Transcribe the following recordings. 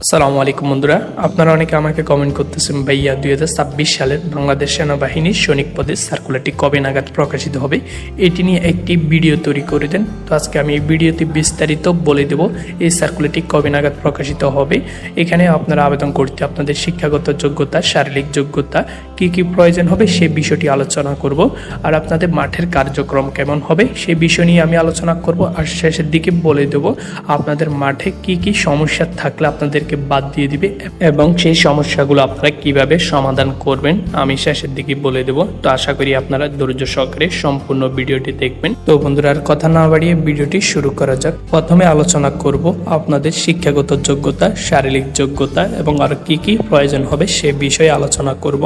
আসসালামু আলাইকুম বন্ধুরা, আপনারা অনেকে আমাকে কমেন্ট করতেছেন ভাইয়া 2026 সালের বাংলাদেশ সেনাবাহিনীর সৈনিক পদে সার্কুলারটি কবে নাগাদ প্রকাশিত হবে, এটি নিয়ে একটি ভিডিও তৈরি করে দেন। তো আজকে আমি এই ভিডিওতে বিস্তারিত বলে দেব এই সার্কুলারটি কবে নাগাদ প্রকাশিত হবে। এখানে আপনারা আবেদন করতে আপনাদের শিক্ষাগত যোগ্যতা, শারীরিক যোগ্যতা, কি কি প্রয়োজন হবে সে বিষয়টি আলোচনা করব। আর আপনাদের মাঠের কার্যক্রম কেমন হবে সেই বিষয় নিয়ে আমি আলোচনা করব। আর শেষের দিকে বলে দেব আপনাদের মাঠে কি কি সমস্যা থাকলে আপনাদেরকে বাদ দিয়ে দিবে এবং সেই সমস্যাগুলো আপনারা কিভাবে সমাধান করবেন আমি শেষের দিকে বলে দেব। তো আশা করি আপনারা ধৈর্য সহকারে সম্পূর্ণ ভিডিওটি দেখবেন। তো বন্ধুরা, আর কথা না বাড়িয়ে ভিডিওটি শুরু করা যাক। প্রথমে আলোচনা করব আপনাদের শিক্ষাগত যোগ্যতা, শারীরিক যোগ্যতা এবং আর কি কি প্রয়োজন হবে সে বিষয়ে আলোচনা করব।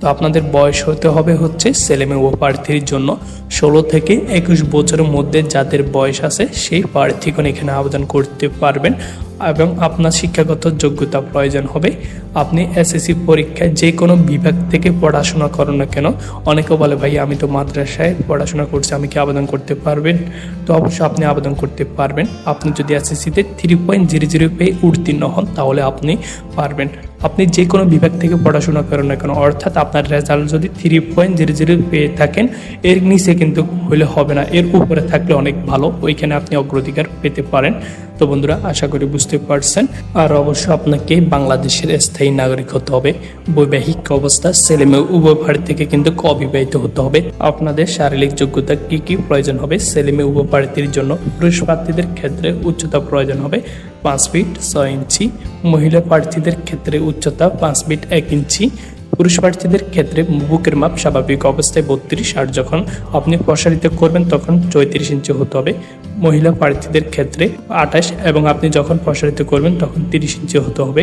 তো আপনাদের বয়স হতে হবে হচ্ছে ছেলেমেয়ে ও প্রার্থীর জন্য 16 থেকে 21 বছরের মধ্যে যাদের বয়স আছে সেই প্রার্থীগণ এখানে আবেদন করতে পারবেন। এবং আপনার শিক্ষাগত যোগ্যতা প্রয়োজন হবে আপনি এসএসসি পরীক্ষায় যে কোনো বিভাগ থেকে পড়াশোনা করো না কেন। অনেকে বলে ভাই আমি তো মাদ্রাসায় পড়াশোনা করছি, আমি কি আবেদন করতে পারবেন? তো অবশ্যই আপনি আবেদন করতে পারবেন। আপনি যদি এসএসসিতে 3.00 পেয়ে উত্তীর্ণ হন তাহলে আপনি পারবেন। আপনি যে কোনো বিভাগ থেকে পড়াশোনা করেন না কেন, অর্থাৎ আপনার রেজাল্ট যদি 3.00 পেয়ে থাকেন, এর নিচে কিন্তু হলে হবে না, এর উপরে থাকলে অনেক ভালো, ওইখানে আপনি অগ্রাধিকার পেতে পারেন। তো বন্ধুরা, আশা করি বুঝতে পারছেন। আর অবশ্যই আপনাকে বাংলাদেশের স্থায়ী নাগরিক হতে হবে। বৈবাহিক অবস্থা ছেলেমেয়ে উভয় প্রার্থী থেকে কিন্তু অবিবাহিত হতে হবে। আপনাদের শারীরিক যোগ্যতা কি কি প্রয়োজন হবে ছেলেমেয়ে উভয় প্রার্থীর জন্য? পুরুষ প্রার্থীদের ক্ষেত্রে উচ্চতা প্রয়োজন হবে 5 ফিট 6 ইঞ্চি, মহিলা প্রার্থীদের ক্ষেত্রে উচ্চতা 5 ফিট 1 ইঞ্চি। পুরুষ প্রার্থীদের ক্ষেত্রে বুকের মাপ স্বাভাবিক অবস্থায় 32, আর যখন আপনি প্রসারিত করবেন তখন 34 ইঞ্চি হতে হবে। মহিলা প্রার্থীদের ক্ষেত্রে 28 এবং আপনি যখন প্রসারিত করবেন তখন 30 ইঞ্চি হতে হবে।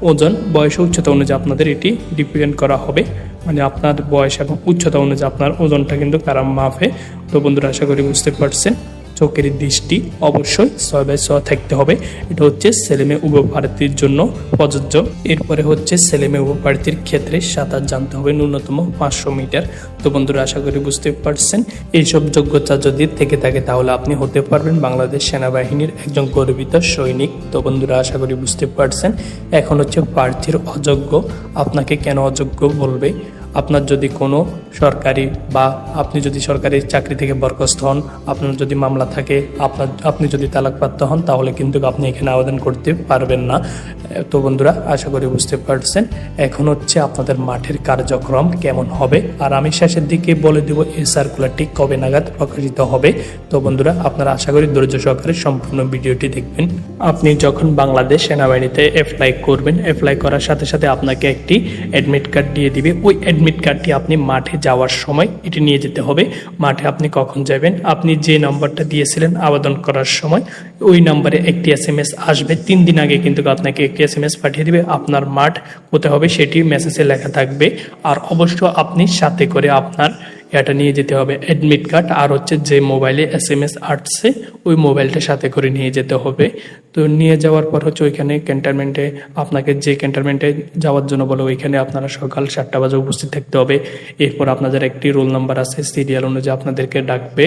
ওজন, বয়স ও উচ্চতা অনুযায়ী আপনাদের এটি ডিপেন্ড করা হবে, মানে আপনার বয়স এবং উচ্চতা অনুযায়ী আপনার ওজনটা কিন্তু তারা মাপে। তো বন্ধুরা, আশা করি বুঝতে পারছেন। চোখের দৃষ্টি অবশ্যই 6/6 থাকতে হবে, এটা হচ্ছে ছেলেমেয়ে উভয় প্রার্থীর জন্য প্রযোজ্য। এরপরে হচ্ছে ছেলেমেয়ে উভয় প্রার্থীর ক্ষেত্রে সাঁতার জানতে হবে ন্যূনতম 500 মিটার। তো বন্ধুরা, আশা করি বুঝতে পারছেন। এইসব যোগ্যতা যদি থেকে থাকে তাহলে আপনি হতে পারবেন বাংলাদেশ সেনাবাহিনীর একজন গর্বিত সৈনিক। তো বন্ধুরা, আশা করি বুঝতে পারছেন। এখন হচ্ছে প্রার্থীর অযোগ্য। আপনাকে কেন অযোগ্য বলবে? আপনার যদি কোনো সরকারি বা আপনি যদি সরকারি চাকরি থেকে বরখাস্ত হন, আপনার যদি মামলা থাকে, আপনি যদি তালাকপ্রাপ্ত হন তাহলে কিন্তু আপনি এখানে আবেদন করতে পারবেন না। তো বন্ধুরা, আশা করি বুঝতে পারছেন। এখন হচ্ছে আপনাদের মাঠের কার্যক্রম কেমন হবে, আর আমি শেষের দিকে বলে দেব এই সার্কুলারটি কবে নাগাদ প্রকাশিত হবে। তো বন্ধুরা, আপনারা আশা করি ধৈর্য সহকারে সম্পূর্ণ ভিডিওটি দেখবেন। আপনি যখন বাংলাদেশ সেনাবাহিনীতে অ্যাপ্লাই করবেন, অ্যাপ্লাই করার সাথে সাথে আপনাকে একটি অ্যাডমিট কার্ড দিয়ে দিবে। ওই অ্যাডমিট কার্ডটি আপনি মাঠে যাওয়ার সময় এটি নিয়ে যেতে হবে। মাঠে আপনি কখন যাবেন, আপনি যে নম্বরটা দিয়েছিলেন আবেদন করার সময় ওই নম্বরে একটি SMS আসবে। 3 দিন আগে কিন্তু আপনাকে একটি SMS পাঠিয়ে দিবে, আপনার মাঠ কোথায় হবে সেটি মেসেজে লেখা থাকবে। আর অবশ্য আপনি সাথে করে আপনার এটা নিয়ে যেতে হবে অ্যাডমিট কার্ড, আর হচ্ছে যে মোবাইলে SMS আসছে ওই মোবাইলটা সাথে করে নিয়ে যেতে হবে। তো নিয়ে যাওয়ার পর হচ্ছে ওইখানে ক্যান্টনমেন্টে আপনাকে যে ক্যান্টনমেন্টে যাওয়ার জন্য বলে ওইখানে আপনারা সকাল 7টা বাজে উপস্থিত থাকতে হবে। এরপর আপনাদের একটি রোল নাম্বার আছে, সিরিয়াল অনুযায়ী আপনাদেরকে ডাকবে,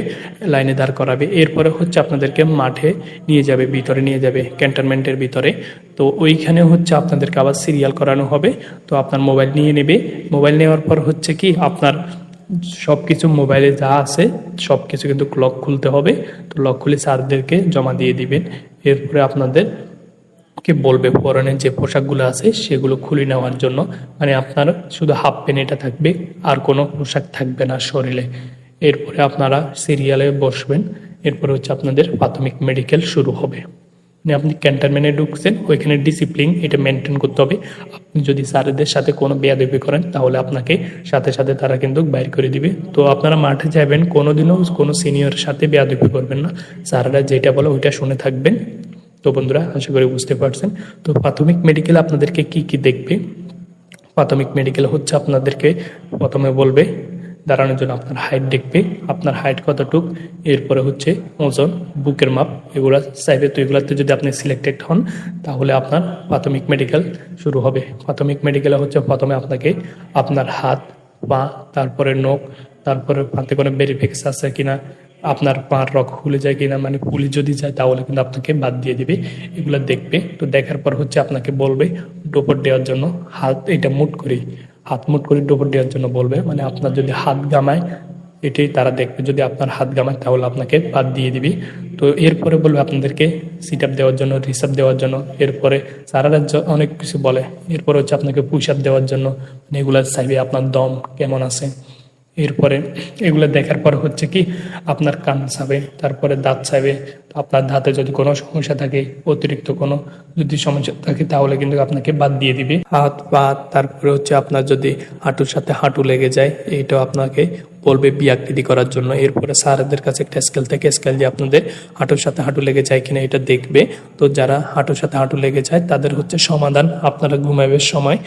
লাইনে দাঁড় করাবে। এরপরে হচ্ছে আপনাদেরকে মাঠে নিয়ে যাবে, ভিতরে নিয়ে যাবে ক্যান্টনমেন্টের ভিতরে। তো ওইখানে হচ্ছে আপনাদেরকে আবার সিরিয়াল করানো হবে। তো আপনার মোবাইল নিয়ে নেবে। মোবাইল নেওয়ার পর হচ্ছে কি আপনার সব কিছু মোবাইলে যা আছে সব কিছু কিন্তু লক খুলতে হবে। তো লক খুলে স্যারদেরকে জমা দিয়ে দিবেন। এরপরে আপনাদেরকে বলবে পরনের যে পোশাকগুলো আছে সেগুলো খুলে নেওয়ার জন্য, মানে আপনার শুধু হাফ প্যান্ট এটা থাকবে আর কোনো পোশাক থাকবে না শরীরে। এরপরে আপনারা সিরিয়ালে বসবেন। এরপরে হচ্ছে আপনাদের প্রাথমিক মেডিকেল শুরু হবে। আপনি ক্যান্টনমেন্টে ঢুকছেন, ওইখানে ডিসিপ্লিন এটা মেনটেন করতে হবে। আপনি যদি স্যারদের সাথে কোনো বেয়াদবি করেন তাহলে আপনাকে সাথে সাথে তারা কিন্তু বাইর করে দিবে। তো আপনারা মাঠে যাবেন, কোনোদিনও কোনো সিনিয়রের সাথে বেয়াদবি করবেন না, স্যাররা যেটা বলে ওইটা শুনে থাকবেন। তো বন্ধুরা, আশা করি বুঝতে পারছেন। তো প্রাথমিক মেডিকেল আপনাদেরকে কি কি দেখবে? প্রাথমিক মেডিকেল হচ্ছে আপনাদেরকে প্রথমে বলবে দাঁড়ানোর জন্য আপনার হাইট দেখবে, আপনার হাইট কতটুক। এরপরে হচ্ছে ওজন, বুকের মাপ, এগুলো চাইবে। তো এগুলোতে যদি আপনি সিলেক্টেড হন তাহলে আপনার প্রাথমিক মেডিকেল শুরু হবে। প্রাথমিক মেডিকেলে হচ্ছে প্রথমে আপনাকে আপনার হাত, পা, তারপরে নখ, তারপরে হাতে কোনো ভেরিফিকেশন আছে কিনা, আপনার পার রক খুলে যায় কিনা, মানে পুলি যদি যায় তাহলে কিন্তু আপনাকে বাদ দিয়ে দিবে। এগুলো দেখবে। তো দেখার পর হচ্ছে আপনাকে বলবে ডোপর দেওয়ার জন্য হাত এটা মুট করে, হাত মুট করে ডোপর দেওয়ার জন্য বলবে। মানে আপনার যদি হাত গামায় এটাই তারা দেখবে, যদি আপনার হাত গামায় তাহলে আপনাকে বাদ দিয়ে দিবে। তো এরপরে বলবে আপনাদেরকে সিট আপ দেওয়ার জন্য, রিসাপ দেওয়ার জন্য, এরপরে সারারা অনেক কিছু বলে। এরপরে হচ্ছে আপনাকে পুশ আপ দেওয়ার জন্য, মানে এগুলো চাইবে আপনার দম কেমন আছে। এরপরে এগুলো দেখার পর হচ্ছে কি আপনার কান চাবে, তারপরে দাঁত চাইবে। আপনার দাঁতে যদি কোনো সমস্যা থাকে, অতিরিক্ত কোনো যদি সমস্যা থাকে তাহলে কিন্তু আপনাকে বাদ দিয়ে দিবে। হাত পা, তারপরে হচ্ছে আপনার যদি হাঁটুর সাথে হাঁটু লেগে যায় এইটাও আপনাকে বলবে বিয়াকৃতি করার জন্য। এরপরে স্যারদের কাছে একটা স্কেল থেকে, স্কেল দিয়ে আপনাদের হাঁটুর সাথে হাঁটু লেগে যায় কিনা এটা দেখবে। তো যারা হাঁটুর সাথে হাঁটু লেগে যায় তাদের হচ্ছে সমাধান, আপনারা ঘুমাইবের সময়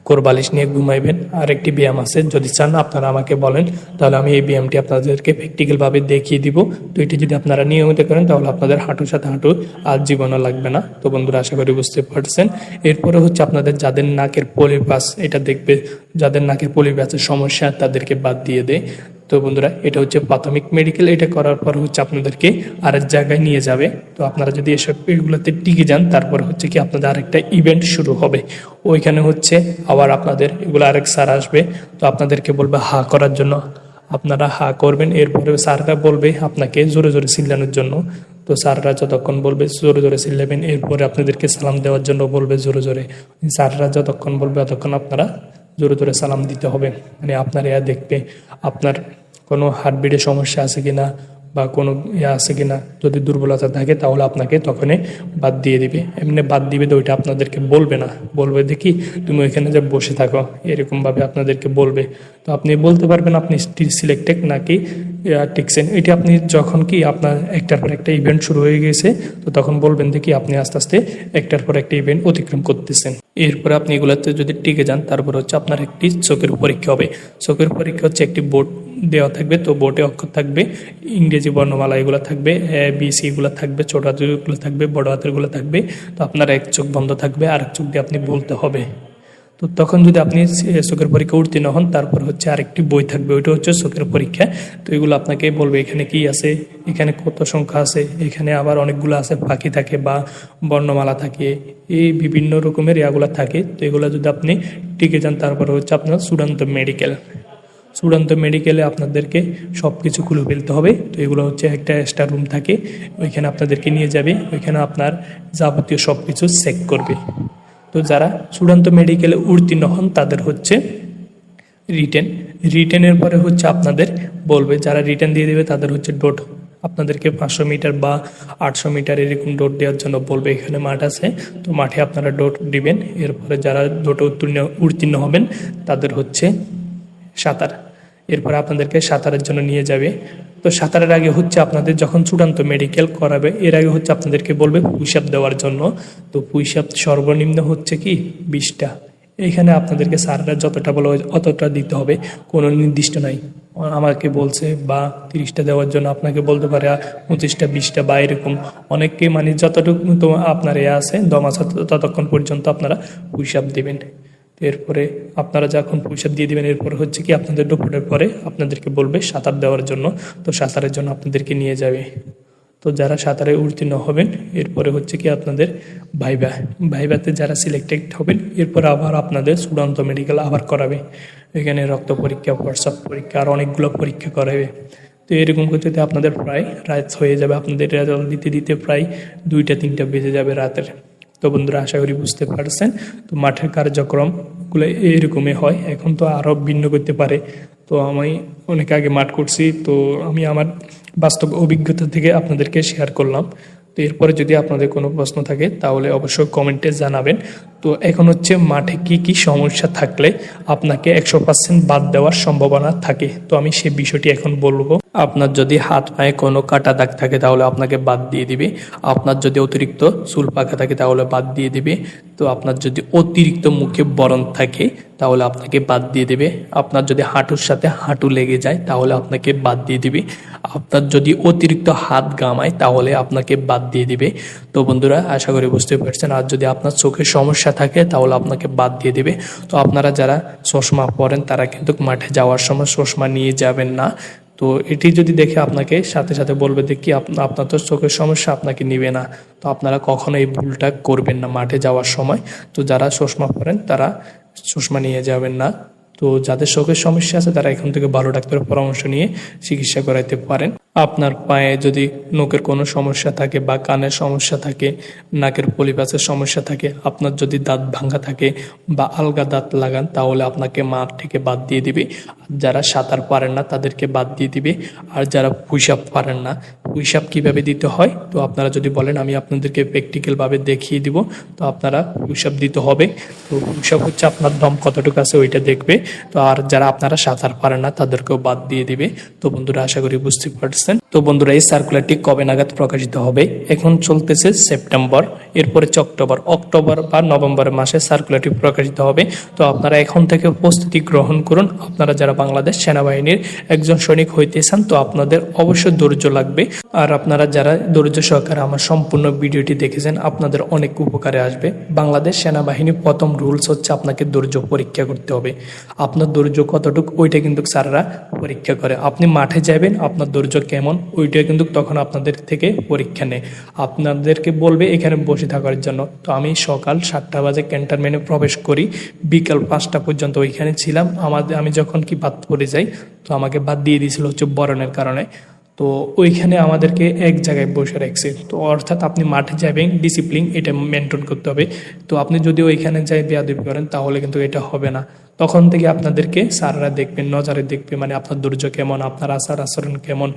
কোরবালিশ নিয়ে ঘুমাইবেন। আর একটি ব্যায়াম আছে, যদি চান আপনারা আমাকে বলেন, তাহলে আমি এই ব্যায়ামটি আপনাদেরকে প্র্যাকটিক্যালভাবে দেখিয়ে দিব। তো এটি যদি আপনারা নিয়মিত করেন তাহলে আপনাদের হাঁটুর সাথে হাঁটু আর জীবনও লাগবে না। তো বন্ধুরা আশা করি বুঝতে পারছেন। এরপরে হচ্ছে আপনাদের যাদের নাকের পলিপাস, এটা দেখবে যাদের নাকের পলিপাসের সমস্যা তাদেরকে বাদ দিয়ে দেয়। তো বন্ধুরা এটা হচ্ছে প্রাথমিক মেডিকেল। এটা করার পর হচ্ছে আপনাদেরকে আরেক জায়গায় নিয়ে যাবে। তো আপনারা যদি এসব এগুলোতে টিকে যান তারপর হচ্ছে কি আপনাদের আরেকটা ইভেন্ট শুরু হবে। ওইখানে হচ্ছে আবার আপনাদের এগুলো আরেক স্যার আসবে। তো আপনাদেরকে বলবে হা করার জন্য, আপনারা হা করবেন। এরপরে স্যাররা বলবে আপনাকে জোরে জোরে চিল্লানোর জন্য। তো স্যাররা যতক্ষণ বলবে জোরে জোরে চিল্লাবেন। এরপরে আপনাদেরকে সালাম দেওয়ার জন্য বলবে জোরে জোরে। স্যাররা যতক্ষণ বলবে ততক্ষণ আপনারা জোরে জোরে সালাম দিতে হবে। মানে আপনার ইয়া দেখবে আপনার কোনো হার্টবিটের সমস্যা আছে কিনা বা কোনো ইয়া আছে কিনা। যদি দুর্বলতা থাকে তাহলে আপনাকে তখনই বাদ দিয়ে দিবে। এমনি বাদ দিবে তো ওইটা আপনাদেরকে বলবে না, বলবে দেখি তুমি ওইখানে যে বসে থাকো, এরকমভাবে আপনাদেরকে বলবে। তো আপনি বলতে পারবেন আপনি সিলেক্টেড নাকি টিকছেন। এটি আপনি যখন কি আপনার একটার পর একটা ইভেন্ট শুরু হয়ে গেছে তো তখন বলবেন দেখি আপনি আস্তে আস্তে একটার পর একটা ইভেন্ট অতিক্রম করতেছেন। এরপরে আপনি এগুলোতে যদি টিকে যান তারপর হচ্ছে আপনার একটি চোখের পরীক্ষা হবে। চোখের পরীক্ষা হচ্ছে একটি বোর্ড দেওয়া থাকবে। তো বোর্ডে অক্ষর থাকবে, ইংরেজি বর্ণমালা এগুলো থাকবে, বিসি এগুলো থাকবে, ছোট হাতেরগুলো থাকবে, বড় হাতেরগুলো থাকবে। তো আপনার এক চোখ বন্ধ থাকবে, আরেক চোখ দিয়ে আপনি বলতে হবে। তো তখন যদি আপনি চোখের পরীক্ষা উত্তীর্ণ হন তারপর হচ্ছে আরেকটি বই থাকবে, ওইটা হচ্ছে চোখের পরীক্ষা। তো এগুলো আপনাকে বলবে এখানে কি আছে, এখানে কত সংখ্যা আছে, এখানে আবার অনেকগুলো আছে ফাঁকি থাকে বা বর্ণমালা থাকে, এই বিভিন্ন রকমের ইয়াগুলো থাকে। তো এগুলো যদি আপনি টিকে যান তারপর হচ্ছে আপনার চূড়ান্ত মেডিকেল। চূড়ান্ত মেডিকেলে আপনাদেরকে সব কিছু খুলে ফেলতে হবে। তো এগুলো হচ্ছে একটা এক্সট্রা রুম থাকে, ওইখানে আপনাদেরকে নিয়ে যাবে, ওইখানে আপনার যাবতীয় সব কিছু চেক করবে। তো যারা চূড়ান্ত মেডিকেলে উত্তীর্ণ হন তাদের হচ্ছে রিটেনের পরে হচ্ছে আপনাদের বলবে, যারা রিটেন দিয়ে দেবে তাদের হচ্ছে ডোট, আপনাদেরকে 500 মিটার বা 800 মিটার এরকম ডোট দেওয়ার জন্য বলবে। এখানে মাঠ আছে, তো মাঠে আপনারা ডোট দিবেন। এরপরে যারা ডোটে উত্তীর্ণ হবেন তাদের হচ্ছে সাঁতার। এরপরে আপনাদেরকে সাঁতারের জন্য নিয়ে যাবে। তো সাঁতারের আগে হচ্ছে আপনাদের যখন চূড়ান্ত মেডিকেল করাবে এর আগে হচ্ছে আপনাদেরকে বলবে পুশ আপ দেওয়ার জন্য। তো পুশ আপ সর্বনিম্ন হচ্ছে কি 20টা। এইখানে আপনাদেরকে স্যাররা যতটা বলে অতটা দিতে হবে, কোনো নির্দিষ্ট নাই। আমাকে বলছে বা 30টা দেওয়ার জন্য আপনাকে বলতে পারে 25টা 20টা বা এরকম অনেককে, মানে যতটুকু তো আপনার এ আছে দম আছে ততক্ষণ পর্যন্ত আপনারা পুশ আপ দেবেন। এরপরে আপনারা যখন পুশ আপ দিয়ে দেবেন এরপরে হচ্ছে কি আপনাদের দুপুরের পরে আপনাদেরকে বলবে সাঁতার দেওয়ার জন্য। তো সাঁতারের জন্য আপনাদেরকে নিয়ে যাবে। তো যারা সাঁতারে উত্তীর্ণ হবেন এরপরে হচ্ছে কি আপনাদের ভাইভাতে যারা সিলেক্টেড হবেন এরপর আবার আপনাদের চূড়ান্ত মেডিকেল আবার করাবে। এখানে রক্ত পরীক্ষা, প্রস্রাব পরীক্ষা আর অনেকগুলো পরীক্ষা করাবে। তো এরকম করতে আপনাদের প্রায় রাত হয়ে যাবে, আপনাদের রেজাল্ট দিতে দিতে প্রায় 2টা-3টা বেজে যাবে রাতের। তো বন্ধুরা আশা করি বুঝতে পারছেন। তো মাঠের কার্যক্রমগুলো এরকমই হয়, এখন তো আরও ভিন্ন করতে পারে। তো আমি অনেক আগে মাঠ করছি, তো আমি আমার বাস্তব অভিজ্ঞতা থেকে আপনাদেরকে শেয়ার করলাম। তো এরপরে যদি আপনাদের কোনো প্রশ্ন থাকে তাহলে অবশ্যই কমেন্টে জানাবেন। তো এখন হচ্ছে মাঠে কি কি সমস্যা থাকলে আপনাকে 100% বাদ দেওয়ার সম্ভাবনা থাকে, তো আমি সে বিষয়টি এখন বলবো। আপনার যদি হাত পায়ে কোনো কাটা দাগ থাকে তাহলে আপনাকে বাদ দিয়ে দিবে। আপনার যদি অতিরিক্ত চুল পাকা থাকে তাহলে বাদ দিয়ে দিবে। তো আপনার যদি অতিরিক্ত মুখে ব্রণ থাকে তাহলে আপনাকে বাদ দিয়ে দেবে। আপনার যদি হাঁটুর সাথে হাঁটু লেগে যায় তাহলে আপনাকে বাদ দিয়ে দিবে। আপনার যদি অতিরিক্ত হাত গামায় তাহলে আপনাকে বাদ দিয়ে দিবে। তো বন্ধুরা আশা করি বুঝতে পারছেন। আর যদি আপনার চোখের সমস্যা থাকে তাহলে আপনাকে বাদ দিয়ে দিবে। তো আপনারা যারা চশমা পরেন তারা কিন্তু মাঠে যাওয়ার সময় চশমা নিয়ে যাবেন না, তো এটি যদি দেখে আপনাকে সাথে সাথে বলবে যে কি আপনার তো চোখের সমস্যা, আপনাকে নিবে না। তো আপনারা কখনো এই ভুলটা করবেন না মাঠে যাওয়ার সময়। তো যারা চশমা পরেন তারা চশমা নিয়ে যাবেন না। তো যাদের চোখের সমস্যা আছে তারা এখান থেকে ভালো ডাক্তারের পরামর্শ নিয়ে চিকিৎসা করাইতে পারেন। আপনার পায়ে যদি নখের কোনো সমস্যা থাকে বা কানের সমস্যা থাকে, নাকের পলিপাসের সমস্যা থাকে, আপনার যদি দাঁত ভাঙা থাকে বা আলগা দাঁত লাগান, তাহলে আপনাকে মাঠ থেকে বাদ দিয়ে দিবে। আর যারা সাঁতার পারেন না তাদেরকে বাদ দিয়ে দিবে। আর যারা পুশ-আপ পারেন না, পুশ-আপ কীভাবে দিতে হয় তো আপনারা যদি বলেন আমি আপনাদেরকে প্র্যাকটিক্যালভাবে দেখিয়ে দিব। তো আপনারা পুশ-আপ দিতে হবে। তো পুশ-আপ হচ্ছে আপনার দম কতটুকু আছে ওইটা দেখবে। তো আর যারা আপনারা সাঁতার পারেন না তাদেরকেও বাদ দিয়ে দিবে। তো বন্ধুরা আশা করি বুঝতে পারছেন। তো বন্ধুরা এই সার্কুলারটি কবে নাগাদ প্রকাশিত হবে? এখন চলতেছে সেপ্টেম্বর, এরপরে অক্টোবর বা নভেম্বর মাসে সার্কুলারটি প্রকাশিত হবে। তো আপনারা এখন থেকে প্রস্তুতি গ্রহণ করুন। আপনারা যারা বাংলাদেশ সেনাবাহিনীর একজন সৈনিক হইতে চান তো আপনাদের অবশ্যই ধৈর্য লাগবে। আর আপনারা যারা ধৈর্য সহকারে আমার সম্পূর্ণ ভিডিওটি দেখেছেন আপনাদের অনেক উপকারে আসবে। বাংলাদেশ সেনাবাহিনীর প্রথম রুলস হচ্ছে আপনাকে ধৈর্য পরীক্ষা করতে হবে। আপনার ধৈর্য কতটুকু ওইটা কিন্তু স্যাররা পরীক্ষা করে। আপনি মাঠে যাবেন, আপনার ধৈর্য কেমন ওইটা কিন্তু তখন আপনাদের থেকে পরীক্ষা নেয়। আপনাদেরকে বলবে এখানে বসে থাকার জন্য। তো আমি সকাল 7টা বাজে ক্যান্টনমেন্টে প্রবেশ করি, বিকাল 5টা পর্যন্ত ওইখানে ছিলাম। আমি যখন কি বাদ পড়ে যাই তো আমাকে বাদ দিয়ে দিয়েছিল হচ্ছে বরণের কারণে। তো ওইখানে আমাদেরকে এক জায়গায় বসে রাখছে। তো অর্থাৎ আপনি মাঠে যাবেন, ডিসিপ্লিন এটা মেনটেন করতে হবে। তো আপনি যদি ওইখানে যাই বেয়াদবি করেন তাহলে কিন্তু এটা হবে না। তখন থেকে আপনাদেরকে স্যাররা দেখবেন, নজরে দেখবে, মানে আপনার ধৈর্য কেমন, আপনার আচার আচরণ কেমন,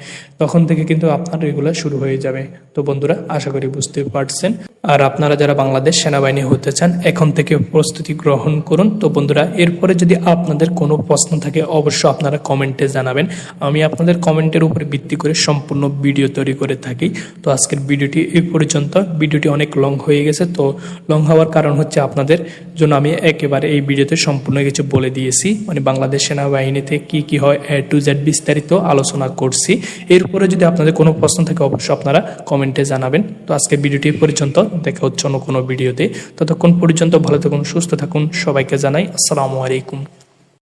তখন থেকে কিন্তু আপনার এগুলো শুরু হয়ে যাবে। তো বন্ধুরা আশা করি বুঝতে পারছেন। আর আপনারা যারা বাংলাদেশ সেনাবাহিনী হতে চান এখন থেকে প্রস্তুতি গ্রহণ করুন। তো বন্ধুরা এরপরে যদি আপনাদের কোনো প্রশ্ন থাকে অবশ্যই আপনারা কমেন্টে জানাবেন। আমি আপনাদের কমেন্টের উপরে ভিত্তি করে সম্পূর্ণ ভিডিও তৈরি করে থাকি। তো আজকের ভিডিওটি এই পর্যন্ত। ভিডিওটি অনেক লং হয়ে গেছে। তো লং হওয়ার কারণ হচ্ছে আপনাদের জন্য আমি একেবারে এই ভিডিওতে সম্পূর্ণ কিছু বলে দিয়েছি, মানে বাংলাদেশ সেনাবাহিনীতে কি কি হয় A to Z বিস্তারিত আলোচনা করছি। এরপরে যদি আপনাদের কোনো প্রশ্ন থাকে অবশ্যই আপনারা কমেন্টে জানাবেন। তো আজকের ভিডিওটি এই পর্যন্ত, দেখা হচ্ছে অন্য কোনো ভিডিওতে। ততক্ষণ পর্যন্ত ভালো থাকুন, সুস্থ থাকুন। সবাইকে জানাই আসসালামু আলাইকুম।